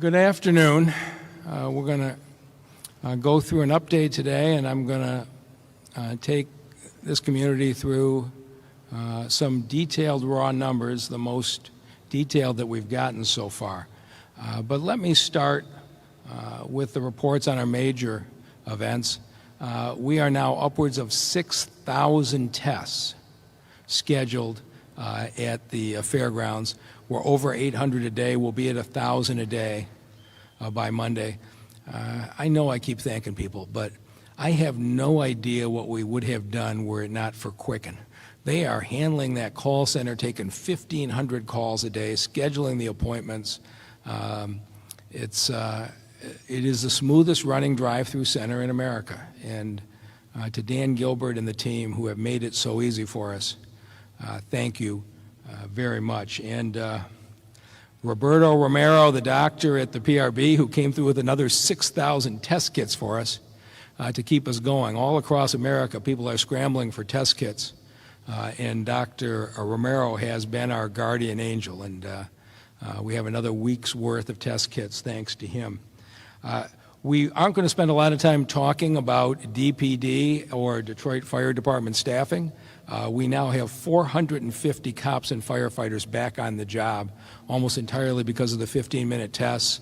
Good afternoon. We're going to go through an update today, and I'm going to take this community through some detailed raw numbers, the most detailed that we've gotten so far. But let me start with the reports on our major events. We are now upwards of 6,000 tests scheduled at the fairgrounds. We're over 800 a day. We'll be at 1,000 a day by Monday. I know I keep thanking people, but I have no idea what we would have done were it not for Quicken. They are handling that call center, taking 1,500 calls a day, scheduling the appointments. It is the smoothest running drive-through center in America. And to Dan Gilbert and the team who have made it so easy for us, thank you very much. And Roberto Romero, the doctor at the PRB, who came through with another 6,000 test kits for us to keep us going. All across America, people are scrambling for test kits. And Dr. Romero has been our guardian angel. And we have another week's worth of test kits thanks to him. We aren't going to spend a lot of time talking about DPD or Detroit Fire Department staffing. We now have 450 cops and firefighters back on the job, almost entirely because of the 15-minute tests.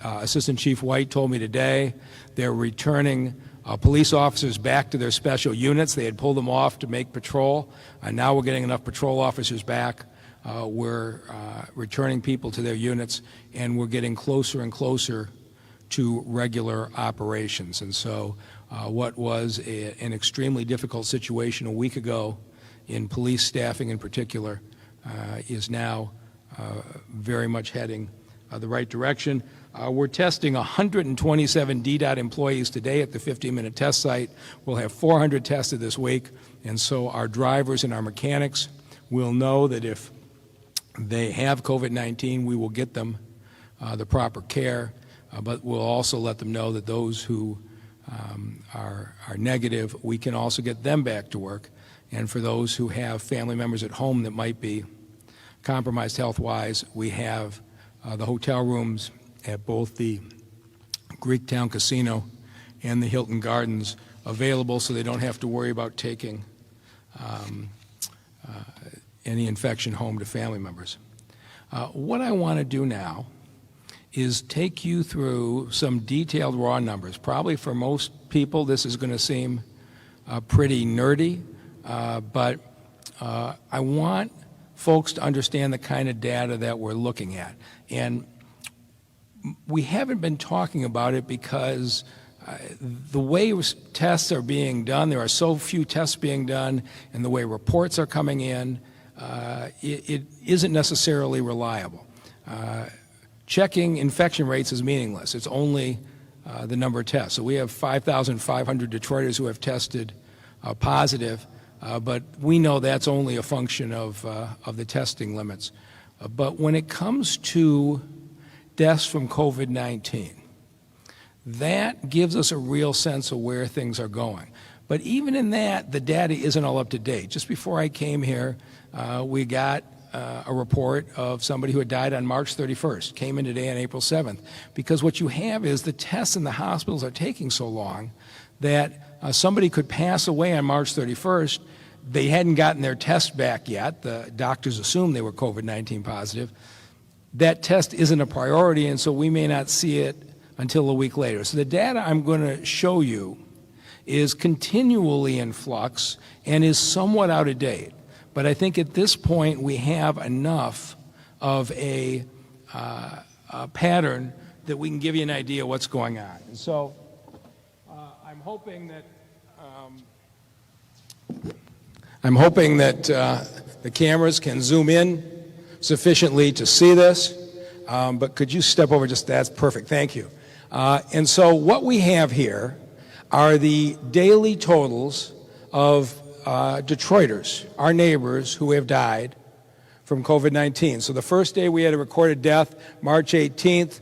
Assistant Chief White told me today they're returning police officers back to their special units. They had pulled them off to make patrol, and now we're getting enough patrol officers back. We're returning people to their units, and we're getting closer and closer to regular operations. And so what was an extremely difficult situation a week ago in police staffing in particular is now very much heading the right direction. We're testing 127 DDOT employees today at the 15-minute test site. We'll have 400 tested this week, and so our drivers and our mechanics will know that if they have COVID-19, we will get them the proper care. But we'll also let them know that those who are negative, we can also get them back to work. And for those who have family members at home that might be compromised health-wise, we have the hotel rooms at both the Greektown Casino and the Hilton Gardens available so they don't have to worry about taking any infection home to family members. What I want to do now is take you through some detailed raw numbers. Probably for most people this is going to seem pretty nerdy, but I want folks to understand the kind of data that we're looking at. And we haven't been talking about it because the way tests are being done, there are so few tests being done, and the way reports are coming in, it isn't necessarily reliable. Checking infection rates is meaningless. It's only the number of tests. So we have 5,500 Detroiters who have tested positive, but we know that's only a function of the testing limits. But when it comes to deaths from COVID-19, that gives us a real sense of where things are going. But even in that, the data isn't all up to date. Just before I came here, we got a report of somebody who had died on March 31st, came in today on April 7th, because what you have is the tests in the hospitals are taking so long that somebody could pass away on March 31st. They hadn't gotten their test back yet. The doctors assumed they were COVID-19 positive. That test isn't a priority, and so we may not see it until a week later. So the data I'm going to show you is continually in flux and is somewhat out of date. But I think at this point we have enough of a pattern that we can give you an idea what's going on. And so I'm hoping that the cameras can zoom in sufficiently to see this. But could you step over just, that's perfect, thank you. And so what we have here are the daily totals of Detroiters, our neighbors who have died from COVID-19. So the first day we had a recorded death, March 18th,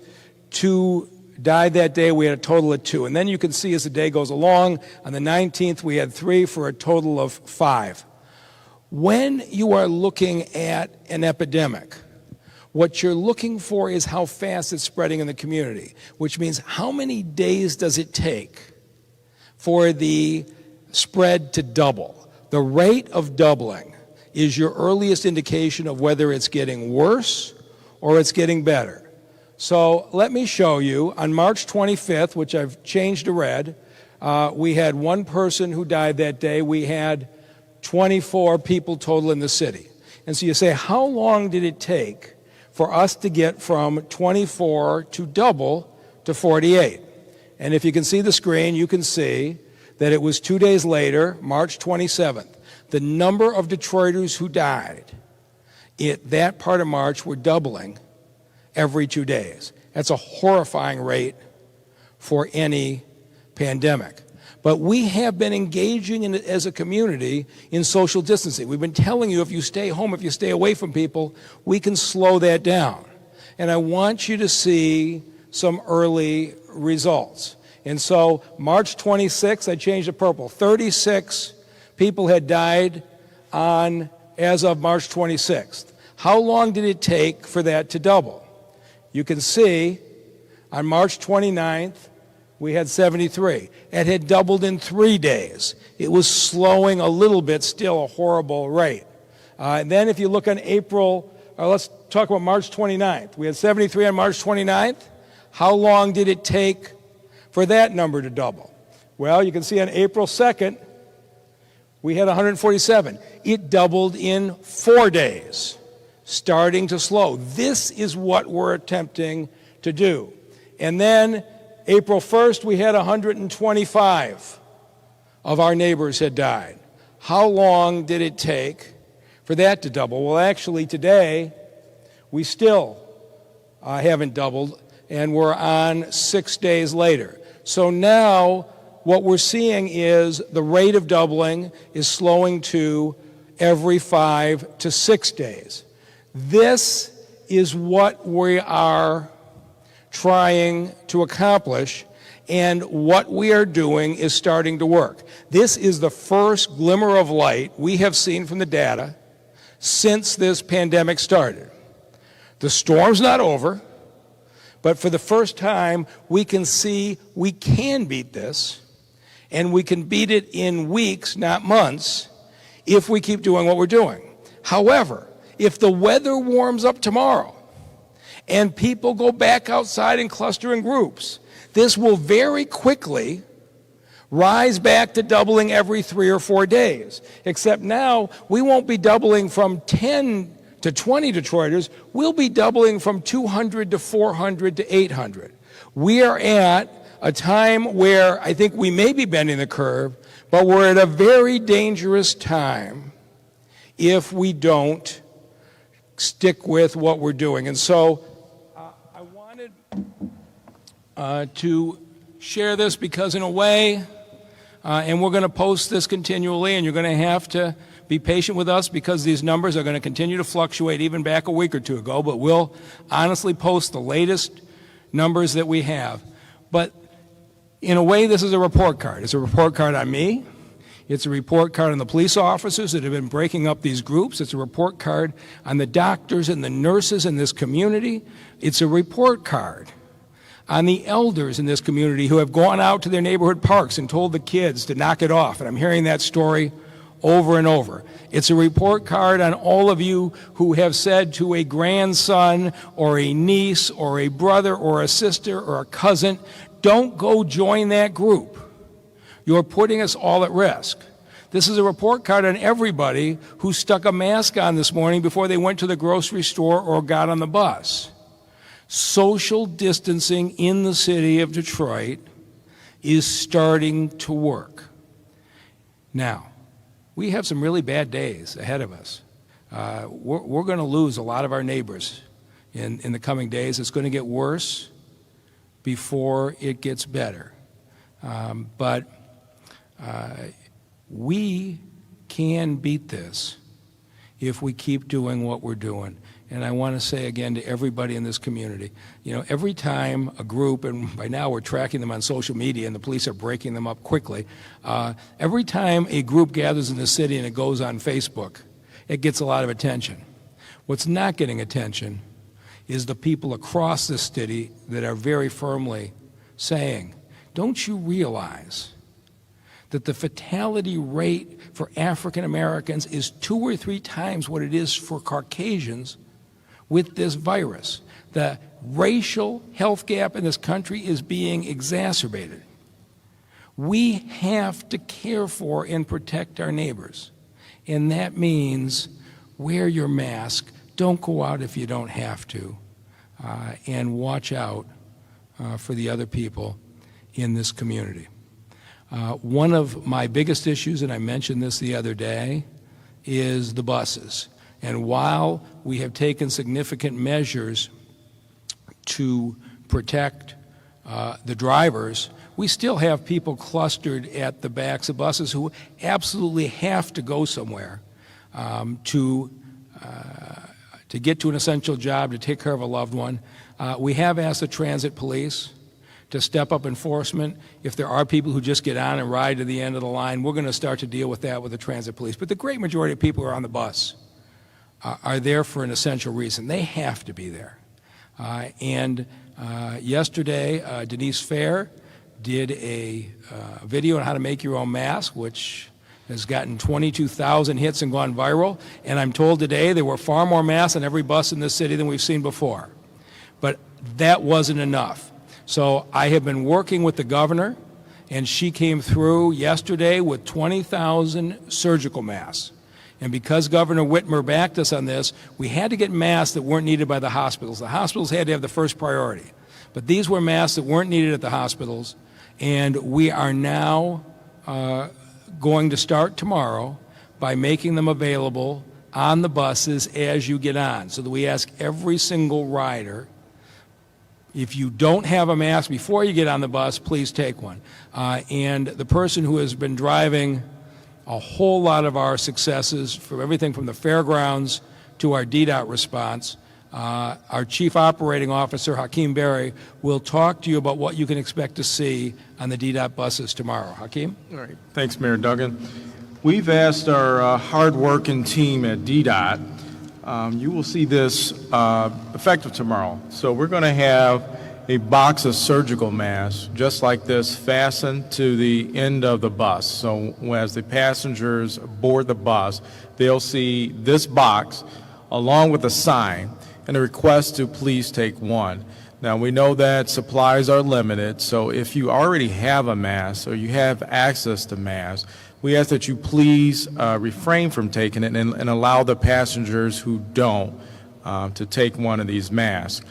2 died that day. We had a total of 2. And then you can see as the day goes along, on the 19th we had 3 for a total of 5. When you are looking at an epidemic, What you're looking for is how fast it's spreading in the community, which means how many days does it take for the spread to double. The rate of doubling is your earliest indication of whether it's getting worse or it's getting better. So let me show you. On March 25th, which I've changed to red, we had one person who died that day. We had 24 people total in the city. And so you say, how long did it take for us to get from 24 to double to 48? And if you can see the screen, you can see that it was 2 days later, March 27th. The number of Detroiters who died at that part of March were doubling every 2 days. That's a horrifying rate for any pandemic. But we have been engaging in, as a community, in social distancing. We've been telling you, if you stay home, if you stay away from people, we can slow that down. And I want you to see some early results. And so March 26th, I changed to purple. 36 people had died as of March 26th. How long did it take for that to double? You can see on March 29th, we had 73. It had doubled in 3 days. It was slowing a little bit, still a horrible rate. And then if you look on April, let's talk about March 29th. We had 73 on March 29th. How long did it take for that number to double? Well, you can see on April 2nd, we had 147. It doubled in 4 days, starting to slow. This is what we're attempting to do. And then April 1st, we had 125 of our neighbors had died. How long did it take for that to double? Well, actually, today, we still haven't doubled, and we're on 6 days later. So now, what we're seeing is the rate of doubling is slowing to every 5 to 6 days. This is what we are trying to accomplish, and what we are doing is starting to work. This is the first glimmer of light we have seen from the data since this pandemic started. The storm's not over, but for the first time, we can see we can beat this, and we can beat it in weeks, not months, if we keep doing what we're doing. However, if the weather warms up tomorrow, and people go back outside and cluster in groups, this will very quickly rise back to doubling every 3 or 4 days. Except now, we won't be doubling from 10 to 20 Detroiters, we'll be doubling from 200 to 400 to 800. We are at a time where I think we may be bending the curve, but we're at a very dangerous time if we don't stick with what we're doing. And so, I wanted to share this because in a way, and we're going to post this continually, and you're going to have to be patient with us because these numbers are going to continue to fluctuate even back a week or two ago, but we'll honestly post the latest numbers that we have. But in a way, this is a report card. It's a report card on me. It's a report card on the police officers that have been breaking up these groups. It's a report card on the doctors and the nurses in this community. It's a report card on the elders in this community who have gone out to their neighborhood parks and told the kids to knock it off. And I'm hearing that story over and over. It's a report card on all of you who have said to a grandson or a niece or a brother or a sister or a cousin, don't go join that group. You're putting us all at risk. This is a report card on everybody who stuck a mask on this morning before they went to the grocery store or got on the bus. Social distancing in the city of Detroit is starting to work. Now, we have some really bad days ahead of us. We're going to lose a lot of our neighbors in the coming days. It's going to get worse before it gets better. But we can beat this if we keep doing what we're doing. And I want to say again to everybody in this community, you know, every time a group, and by now we're tracking them on social media and the police are breaking them up quickly, every time a group gathers in the city and it goes on Facebook, it gets a lot of attention. What's not getting attention is the people across the city that are very firmly saying, don't you realize that the fatality rate for African Americans is 2 or 3 times what it is for Caucasians with this virus? The racial health gap in this country is being exacerbated. We have to care for and protect our neighbors. And that means wear your mask, don't go out if you don't have to, and watch out for the other people in this community. One of my biggest issues, and I mentioned this the other day, is the buses. And while we have taken significant measures to protect the drivers, we still have people clustered at the backs of buses who absolutely have to go somewhere to get to an essential job, to take care of a loved one. We have asked the transit police to step up enforcement. If there are people who just get on and ride to the end of the line, we're going to start to deal with that with the transit police. But the great majority of people who are on the bus are there for an essential reason. They have to be there. Yesterday, Denise Fair did a video on how to make your own mask, which has gotten 22,000 hits and gone viral. And I'm told today there were far more masks on every bus in this city than we've seen before. But that wasn't enough. So I have been working with the governor, and she came through yesterday with 20,000 surgical masks. And because Governor Whitmer backed us on this, we had to get masks that weren't needed by the hospitals. The hospitals had to have the first priority. But these were masks that weren't needed at the hospitals, and we are now going to start tomorrow by making them available on the buses as you get on, so that we ask every single rider, if you don't have a mask before you get on the bus, please take one. And the person who has been driving a whole lot of our successes, from everything from the fairgrounds to our DDOT response, our Chief Operating Officer, Hakeem Berry, will talk to you about what you can expect to see on the DDOT buses tomorrow. Hakeem? All right. Thanks, Mayor Duggan. We've asked our hard-working team at DDOT, you will see this effective tomorrow. So we're going to have a box of surgical masks just like this fastened to the end of the bus. So as the passengers board the bus, they'll see this box along with a sign and a request to please take one. Now, we know that supplies are limited, so if you already have a mask or you have access to masks, we ask that you please refrain from taking it and allow the passengers who don't to take one of these masks.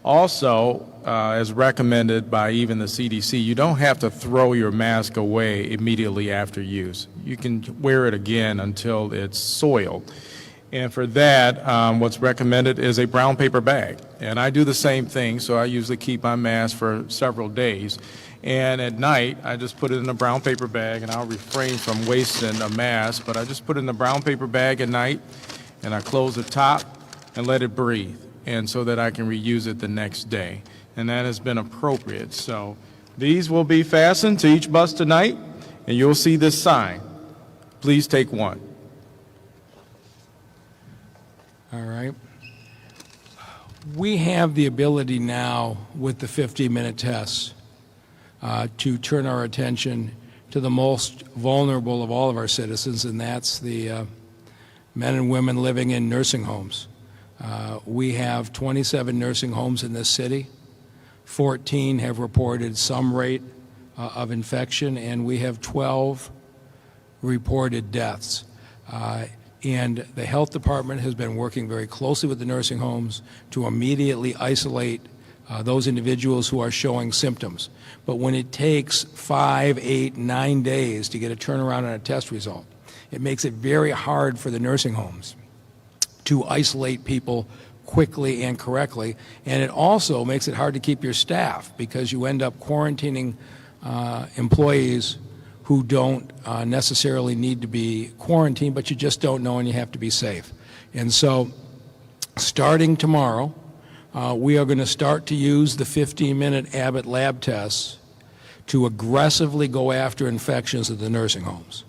Also, as recommended by even the CDC, you don't have to throw your mask away immediately after use. You can wear it again until it's soiled. And for that, what's recommended is a brown paper bag. And I do the same thing, so I usually keep my mask for several days. And at night, I just put it in a brown paper bag, and I'll refrain from wasting a mask, but I just put it in a brown paper bag at night, and I close the top and let it breathe, and so that I can reuse it the next day. And that has been appropriate. So these will be fastened to each bus tonight, and you'll see this sign. Please take one. All right. We have the ability now with the 15-minute tests to turn our attention to the most vulnerable of all of our citizens, and that's the men and women living in nursing homes. We have 27 nursing homes in this city. 14 have reported some rate of infection, and we have 12 reported deaths. And the health department has been working very closely with the nursing homes to immediately isolate those individuals who are showing symptoms. But when it takes 5, 8, 9 days to get a turnaround on a test result, it makes it very hard for the nursing homes to isolate people quickly and correctly. And it also makes it hard to keep your staff, because you end up quarantining employees who don't necessarily need to be quarantined, but you just don't know, and you have to be safe. And so starting tomorrow, we are going to start to use the 15-minute Abbott lab tests to aggressively go after infections at the nursing homes.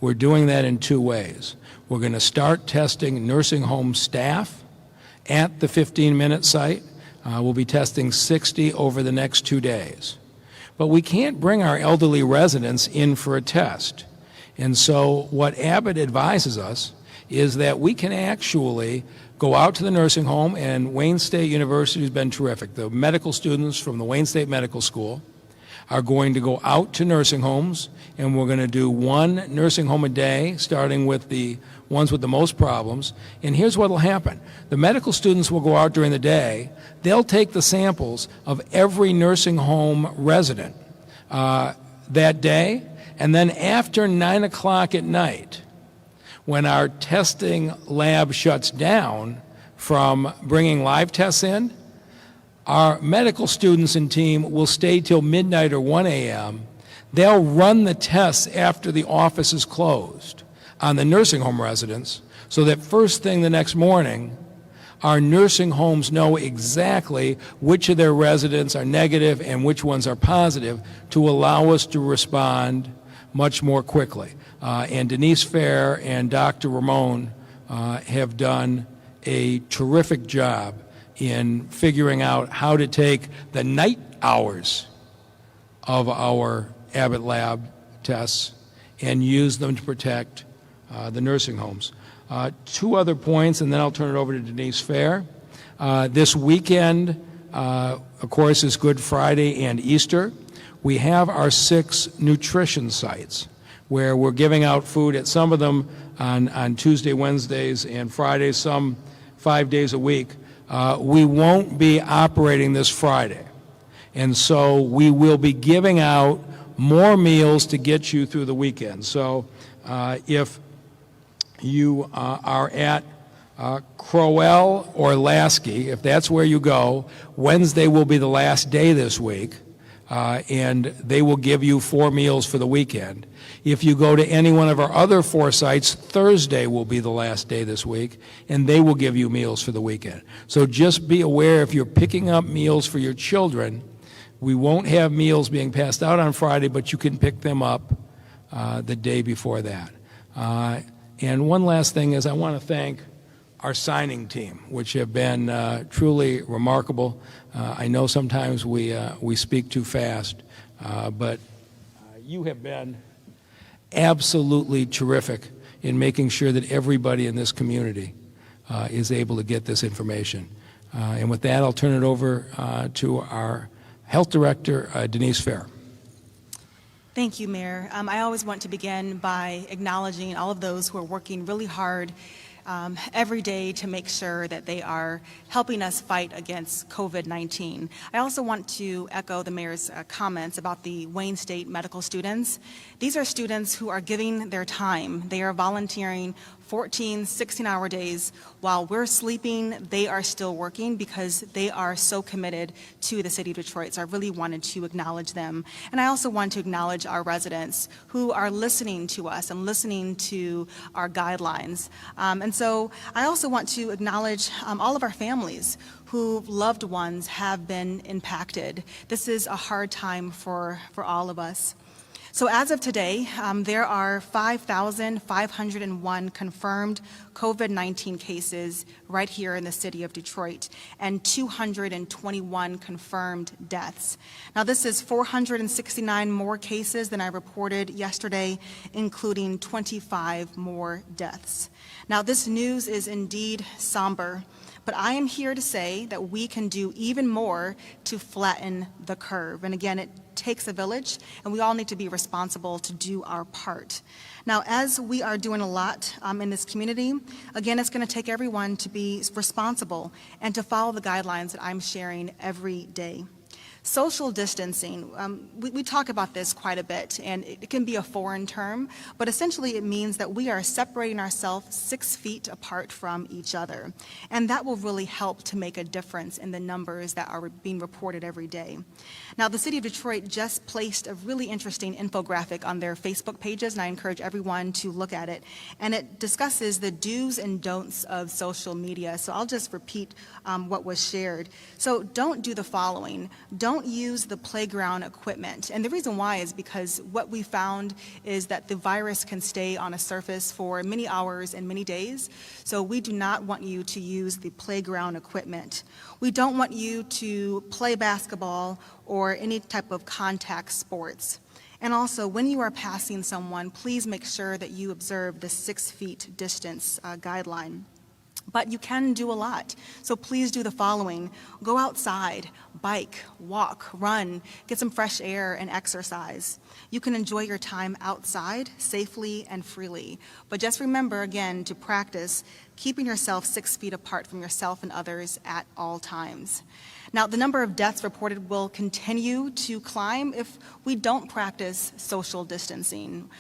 We're doing that in 2 ways. We're going to start testing nursing home staff, at the 15-minute site. We'll be testing 60 over the next 2 days. But we can't bring our elderly residents in for a test. And so what Abbott advises us is that we can actually go out to the nursing home, and Wayne State University has been terrific. The medical students from the Wayne State Medical School are going to go out to nursing homes, and we're going to do one nursing home a day, starting with the ones with the most problems. And here's what will happen. The medical students will go out during the day. They'll take the samples of every nursing home resident that day, and then after 9 o'clock at night, when our testing lab shuts down from bringing live tests in, our medical students and team will stay till midnight or 1 a.m. They'll run the tests after the office is closed on the nursing home residents, so that first thing the next morning, our nursing homes know exactly which of their residents are negative and which ones are positive to allow us to respond much more quickly. And Denise Fair and Dr. Ramon have done a terrific job in figuring out how to take the night hours of our Abbott lab tests and use them to protect the nursing homes. 2 other points, and then I'll turn it over to Denise Fair. This weekend, of course, is Good Friday and Easter. We have our 6 nutrition sites where we're giving out food at some of them on Tuesday, Wednesdays, and Fridays, some 5 days a week. We won't be operating this Friday. And so we will be giving out more meals to get you through the weekend. So if you are at Crowell or Lasky, if that's where you go, Wednesday will be the last day this week, and they will give you 4 meals for the weekend. If you go to any one of our other 4 sites, Thursday will be the last day this week, and they will give you meals for the weekend. So just be aware, if you're picking up meals for your children, we won't have meals being passed out on Friday, but you can pick them up the day before that. And one last thing is I want to thank our signing team, which have been truly remarkable. I know sometimes we speak too fast, but you have been absolutely terrific in making sure that everybody in this community is able to get this information. And with that, I'll turn it over to our Health Director, Denise Fair. Thank you, Mayor. I always want to begin by acknowledging all of those who are working really hard every day to make sure that they are helping us fight against COVID-19. I also want to echo the Mayor's comments about the Wayne State medical students. These are students who are giving their time. They are volunteering 14, 16-hour days. While we're sleeping, they are still working because they are so committed to the city of Detroit. So I really wanted to acknowledge them. And I also want to acknowledge our residents who are listening to us and listening to our guidelines. And so I also want to acknowledge all of our families whose loved ones have been impacted. This is a hard time for all of us. So as of today, there are 5,501 confirmed COVID-19 cases right here in the city of Detroit and 221 confirmed deaths. Now this is 469 more cases than I reported yesterday, including 25 more deaths. Now this news is indeed somber, but I am here to say that we can do even more to flatten the curve. And again, it takes a village, and we all need to be responsible to do our part. Now, as we are doing a lot in this community, again, it's going to take everyone to be responsible and to follow the guidelines that I'm sharing every day. Social distancing, we talk about this quite a bit, and it can be a foreign term, but essentially it means that we are separating ourselves 6 feet apart from each other. And that will really help to make a difference in the numbers that are being reported every day. Now, the City of Detroit just placed a really interesting infographic on their Facebook pages, and I encourage everyone to look at it. And it discusses the do's and don'ts of social media. So I'll just repeat what was shared. So don't do the following. Don't don't use the playground equipment. And the reason why is because what we found is that the virus can stay on a surface for many hours and many days. So we do not want you to use the playground equipment. We don't want you to play basketball or any type of contact sports. And also, when you are passing someone, please make sure that you observe the 6 feet distance guideline. But you can do a lot. So please do the following. Go outside, bike, walk, run, get some fresh air and exercise. You can enjoy your time outside safely and freely. But just remember, again, to practice keeping yourself 6 feet apart from yourself and others at all times. Now, the number of deaths reported will continue to climb if we don't practice social distancing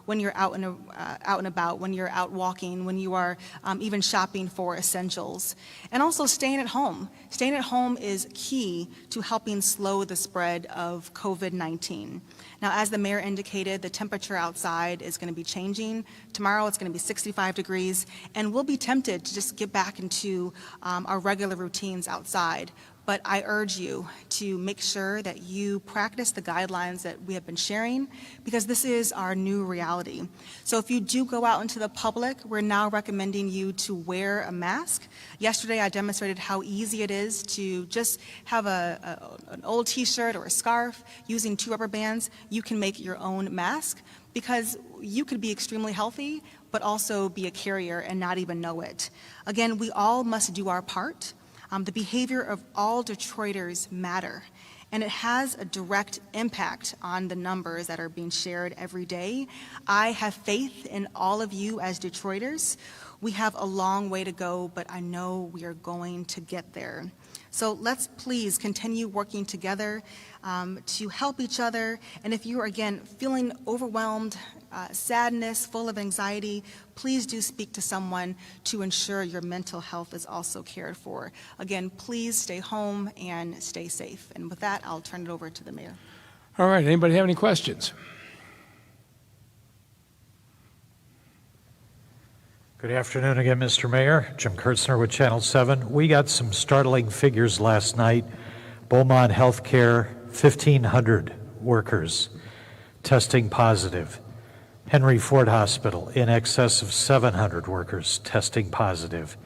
when you're out and about, when you're out walking, when you are even shopping for essentials. And also staying at home. Staying at home is key to helping slow the spread of COVID-19. Now, as the mayor indicated, the temperature outside is going to be changing. Tomorrow it's going to be 65 degrees, and we'll be tempted to just get back into our regular routines outside. But I urge you to make sure that you practice the guidelines that we have been sharing, because this is our new reality. So if you do go out into the public, we're now recommending you to wear a mask. Yesterday I demonstrated how easy it is to just have an old t-shirt or a scarf using 2 rubber bands. You can make your own mask, because you could be extremely healthy but also be a carrier and not even know it. Again, we all must do our part. The behavior of all Detroiters matter, and it has a direct impact on the numbers that are being shared every day. I have faith in all of you as Detroiters. We have a long way to go, but I know we are going to get there. So let's please continue working together to help each other. And if you are, again, feeling overwhelmed, sadness, full of anxiety, please do speak to someone to ensure your mental health is also cared for. Again, please stay home and stay safe. And with that, I'll turn it over to the mayor. All right, anybody have any questions? Good afternoon again, Mr. Mayor. Jim Kurtzner with Channel 7. We got some startling figures last night. Beaumont Healthcare, 1,500 workers testing positive. Henry Ford Hospital, in excess of 700 workers testing positive.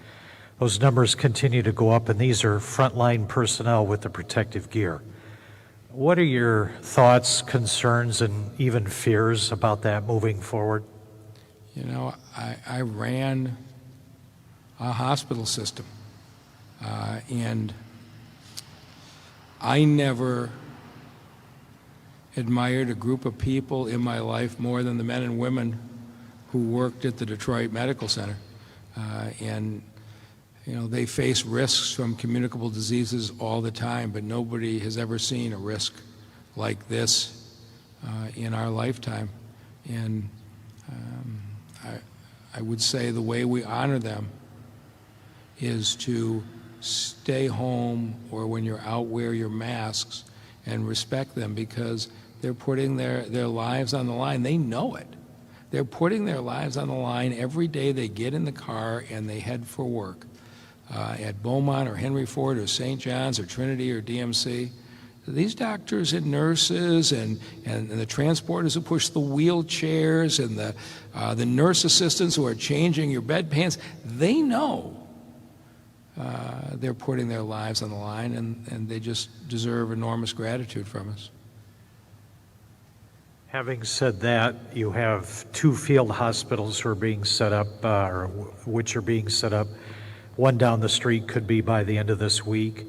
Those numbers continue to go up, and these are frontline personnel with the protective gear. What are your thoughts, concerns, and even fears about that moving forward? You know, I ran a hospital system, and I never admired a group of people in my life more than the men and women who worked at the Detroit Medical Center. And, you know, they face risks from communicable diseases all the time, but nobody has ever seen a risk like this in our lifetime. And I would say the way we honor them is to stay home, or when you're out, wear your masks and respect them, because they're putting their lives on the line. They know it. They're putting their lives on the line every day they get in the car and they head for work at Beaumont or Henry Ford or St. John's or Trinity or DMC. These doctors and nurses and the transporters who push the wheelchairs and the nurse assistants who are changing your bedpans, they know they're putting their lives on the line, and they just deserve enormous gratitude from us. Having said that, you have 2 field hospitals who are being set up, or which are being set up. One down the street could be by the end of this week.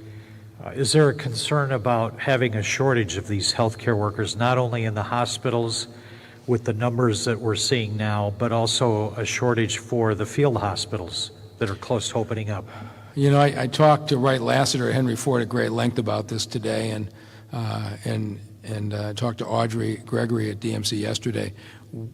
Is there a concern about having a shortage of these healthcare workers, not only in the hospitals with the numbers that we're seeing now, but also a shortage for the field hospitals that are close to opening up? You know, I talked to Wright Lassiter at Henry Ford at great length about this today, and talked to Audrey Gregory at DMC yesterday.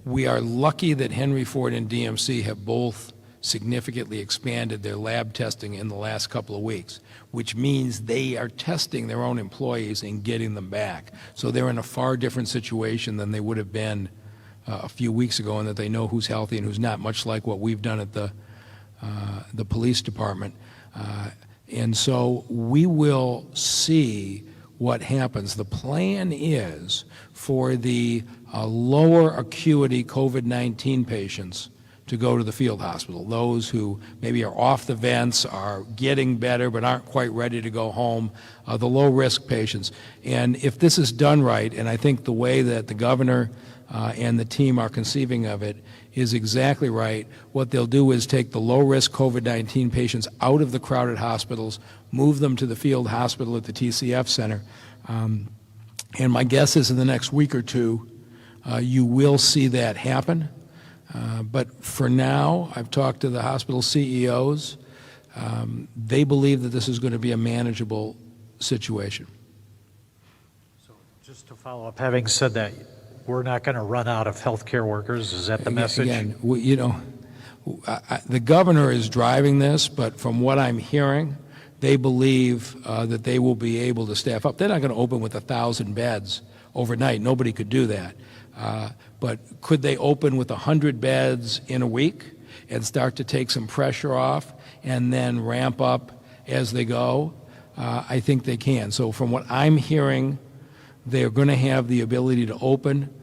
We are lucky that Henry Ford and DMC have both significantly expanded their lab testing in the last couple of weeks, which means they are testing their own employees and getting them back. So they're in a far different situation than they would have been a few weeks ago, in that they know who's healthy and who's not, much like what we've done at the police department. And so we will see what happens. The plan is for the lower acuity COVID-19 patients to go to the field hospital, those who maybe are off the vents, are getting better but aren't quite ready to go home, the low-risk patients. And if this is done right, and I think the way that the governor and the team are conceiving of it is exactly right, what they'll do is take the low-risk COVID-19 patients out of the crowded hospitals, move them to the field hospital at the TCF Center. And my guess is in the next week or two, you will see that happen. But for now, I've talked to the hospital CEOs. They believe that this is going to be a manageable situation. So just to follow up, having said that, we're not going to run out of healthcare workers. Is that the message? Again, the governor is driving this, but from what I'm hearing, they believe that they will be able to staff up. They're not going to open with 1,000 beds overnight. Nobody could do that. But could they open with 100 beds in a week and start to take some pressure off and then ramp up as they go? I think they can. So from what I'm hearing, they're going to have the ability to open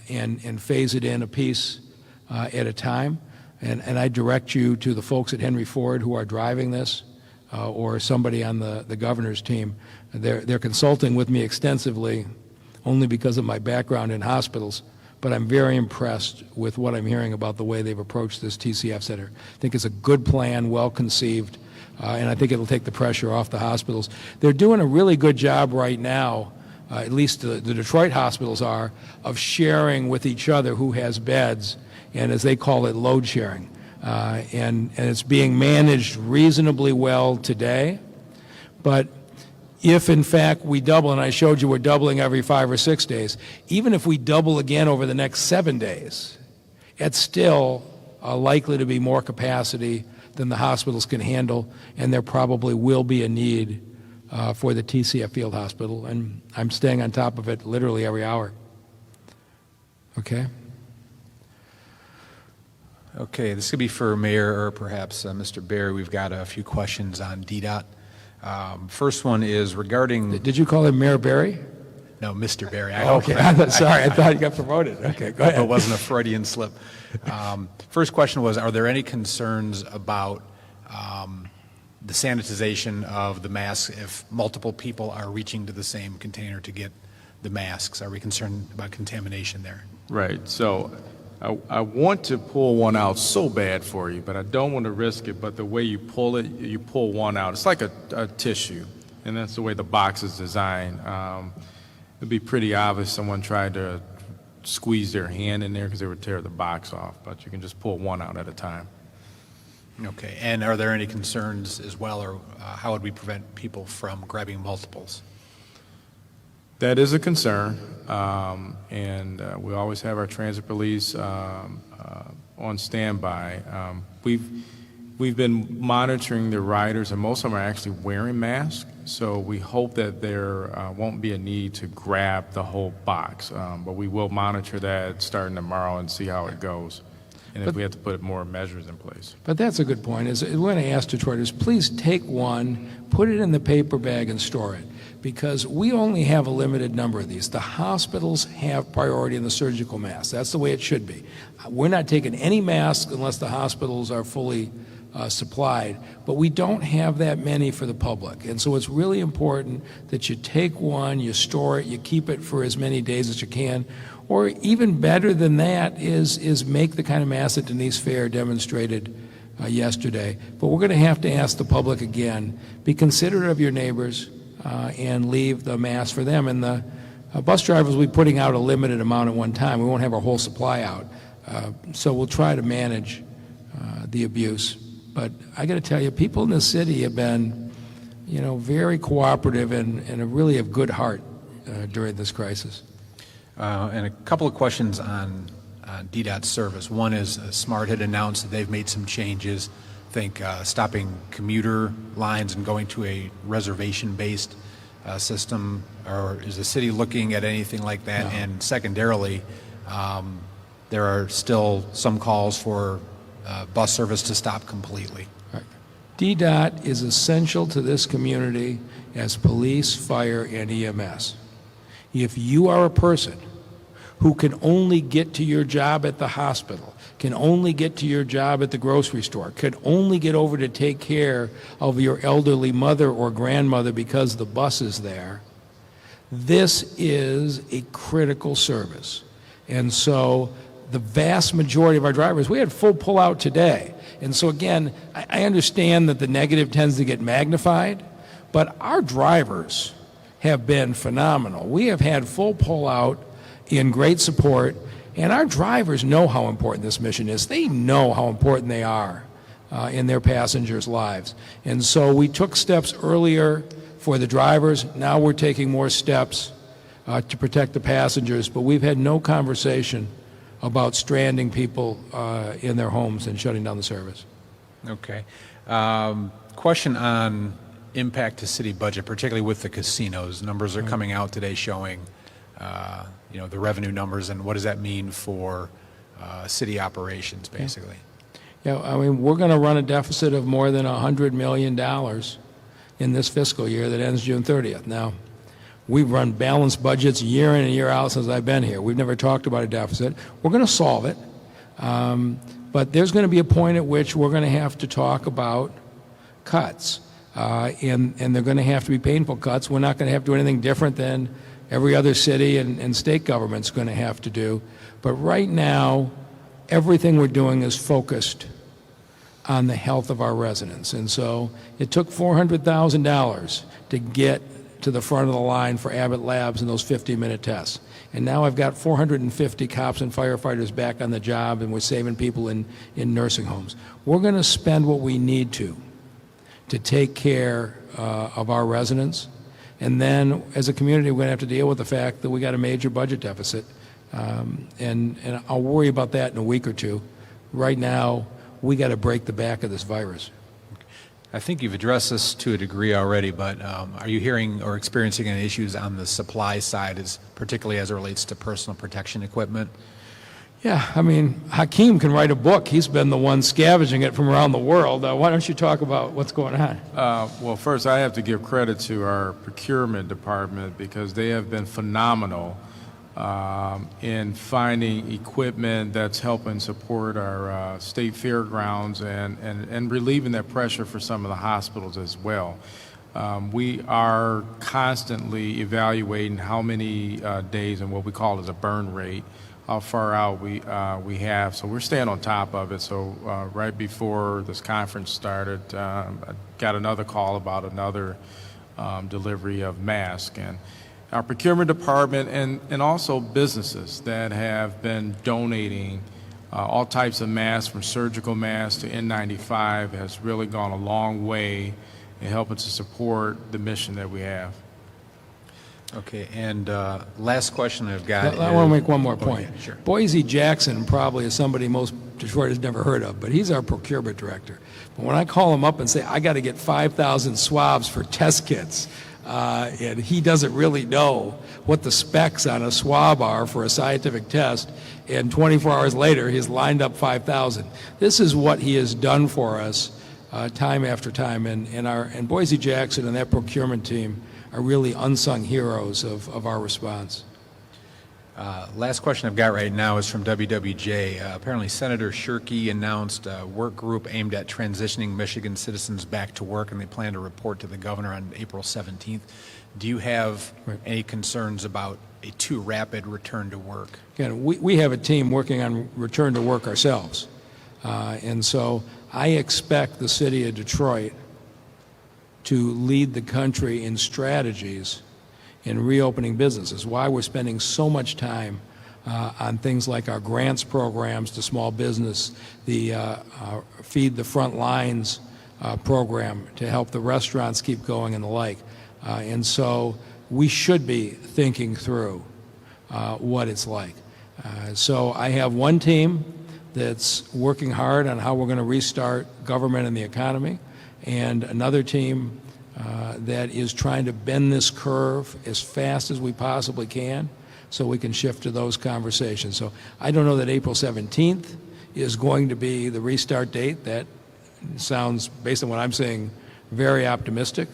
and phase it in a piece at a time. And I direct you to the folks at Henry Ford who are driving this or somebody on the governor's team. They're consulting with me extensively only because of my background in hospitals, but I'm very impressed with what I'm hearing about the way they've approached this TCF Center. I think it's a good plan, well conceived, and I think it'll take the pressure off the hospitals. They're doing a really good job right now, at least the Detroit hospitals are, of sharing with each other who has beds, and as they call it, load sharing. And it's being managed reasonably well today, but if, in fact, we double, and I showed you we're doubling every 5 or 6 days, even if we double again over the next 7 days, it's still likely to be more capacity than the hospitals can handle, and there probably will be a need for the TCF Field Hospital, and I'm staying on top of it literally every hour. Okay? Okay, this could be for Mayor or perhaps Mr. Barry. We've got a few questions on DDOT. First one is regarding... Did you call him Mayor Barry? No, Mr. Barry. Okay, sorry, I thought you got promoted. Okay, go ahead. It wasn't a Freudian slip. First question was, are there any concerns about the sanitization of the masks if multiple people are reaching to the same container to get the masks? Are we concerned about contamination there? Right. So I want to pull one out so bad for you, but I don't want to risk it. But the way you pull it, you pull one out. It's like a tissue, and that's the way the box is designed. It'd be pretty obvious someone tried to squeeze their hand in there because they would tear the box off, but you can just pull one out at a time. Okay. And are there any concerns as well, or how would we prevent people from grabbing multiples? That is a concern, and we always have our transit police on standby. We've been monitoring the riders, and most of them are actually wearing masks, so we hope that there won't be a need to grab the whole box, but we will monitor that starting tomorrow and see how it goes, and if we have to put more measures in place. But that's a good point. We're going to ask Detroiters, please take one, put it in the paper bag and store it, because we only have a limited number of these. The hospitals have priority in the surgical masks. That's the way it should be. We're not taking any masks unless the hospitals are fully supplied, but we don't have that many for the public. And so it's really important that you take one, you store it, you keep it for as many days as you can, or even better than that is make the kind of mask that Denise Fair demonstrated yesterday. But we're going to have to ask the public again, be considerate of your neighbors and leave the mask for them. And the bus drivers will be putting out a limited amount at one time. We won't have our whole supply out. So we'll try to manage the abuse. But I got to tell you, people in the city have been, very cooperative and really of good heart during this crisis. And a couple of questions on DDOT service. One is SMART had announced that they've made some changes, I think stopping commuter lines and going to a reservation-based system, or is the city looking at anything like that? No. And secondarily, there are still some calls for bus service to stop completely. Right. DDOT is essential to this community as police, fire, and EMS. If you are a person who can only get to your job at the hospital, can only get to your job at the grocery store, can only get over to take care of your elderly mother or grandmother because the bus is there, this is a critical service. And so the vast majority of our drivers, we had full pull-out today. And so again, I understand that the negative tends to get magnified, but our drivers have been phenomenal. We have had full pull-out in great support, and our drivers know how important this mission is. They know how important they are in their passengers' lives. And so we took steps earlier for the drivers. Now we're taking more steps to protect the passengers, but we've had no conversation about stranding people in their homes and shutting down the service. Okay. Question on impact to city budget, particularly with the casinos. Numbers are coming out today showing, the revenue numbers, and what does that mean for city operations, basically? Yeah, I mean, we're going to run a deficit of more than $100 million in this fiscal year that ends June 30th. Now, we've run balanced budgets year in and year out since I've been here. We've never talked about a deficit. We're going to solve it, but there's going to be a point at which we're going to have to talk about cuts, and they're going to have to be painful cuts. We're not going to have to do anything different than every other city and state government's going to have to do. But right now, everything we're doing is focused on the health of our residents. And so it took $400,000 to get to the front of the line for Abbott Labs in those 50-minute tests. And now I've got 450 cops and firefighters back on the job, and we're saving people in nursing homes. We're going to spend what we need to take care of our residents. And then, as a community, we're going to have to deal with the fact that we got a major budget deficit. And I'll worry about that in a week or two. Right now, we got to break the back of this virus. I think you've addressed this to a degree already, but are you hearing or experiencing any issues on the supply side, particularly as it relates to personal protection equipment? Yeah, I mean, Hakeem can write a book. He's been the one scavenging it from around the world. Why don't you talk about what's going on? Well, first, I have to give credit to our procurement department because they have been phenomenal in finding equipment that's helping support our State Fairgrounds and relieving that pressure for some of the hospitals as well. We are constantly evaluating how many days and what we call as a burn rate, how far out we have. So we're staying on top of it. So right before this conference started, I got another call about another delivery of masks. And our procurement department and also businesses that have been donating all types of masks, from surgical masks to N95, has really gone a long way in helping to support the mission that we have. Okay, and last question I've got I want to make one more point. Yeah, sure. Boise Jackson probably is somebody most Detroit has never heard of, but he's our procurement director. But when I call him up and say, I got to get 5,000 swabs for test kits, and he doesn't really know what the specs on a swab are for a scientific test, and 24 hours later, he's lined up 5,000. This is what he has done for us time after time, and Boise Jackson and that procurement team are really unsung heroes of our response. Last question I've got right now is from WWJ. Apparently Senator Shirkey announced a work group aimed at transitioning Michigan citizens back to work, and they plan to report to the governor on April 17th. Do you have any concerns about a too rapid return to work? Again, we have a team working on return to work ourselves. And so I expect the city of Detroit to lead the country in strategies in reopening businesses. Why we're spending so much time on things like our grants programs to small business, the Feed the Front Lines program to help the restaurants keep going and the like. And so we should be thinking through what it's like. So I have one team that's working hard on how we're going to restart government and the economy, and another team that is trying to bend this curve as fast as we possibly can so we can shift to those conversations. So I don't know that April 17th is going to be the restart date. That sounds, based on what I'm seeing, very optimistic.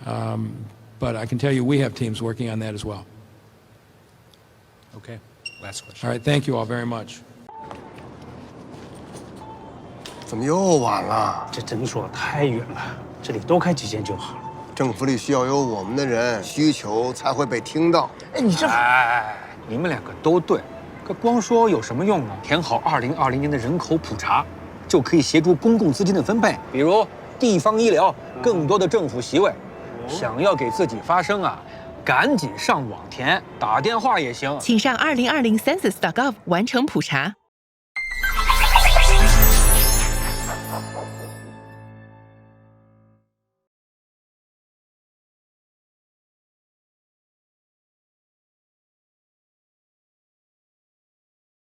But I can tell you we have teams working on that as well. Okay. Last question. All right, thank you all very much. 怎么又晚了？这诊所太远了，这里多开几间就好了。政府里需要有我们的人，需求才会被听到。哎，你这……哎，你们两个都对，可光说有什么用呢？填好2020年的人口普查，就可以协助公共资金的分配，比如地方医疗、更多的政府席位。想要给自己发声啊，赶紧上网填，打电话也行。请上2020census.gov 完成普查。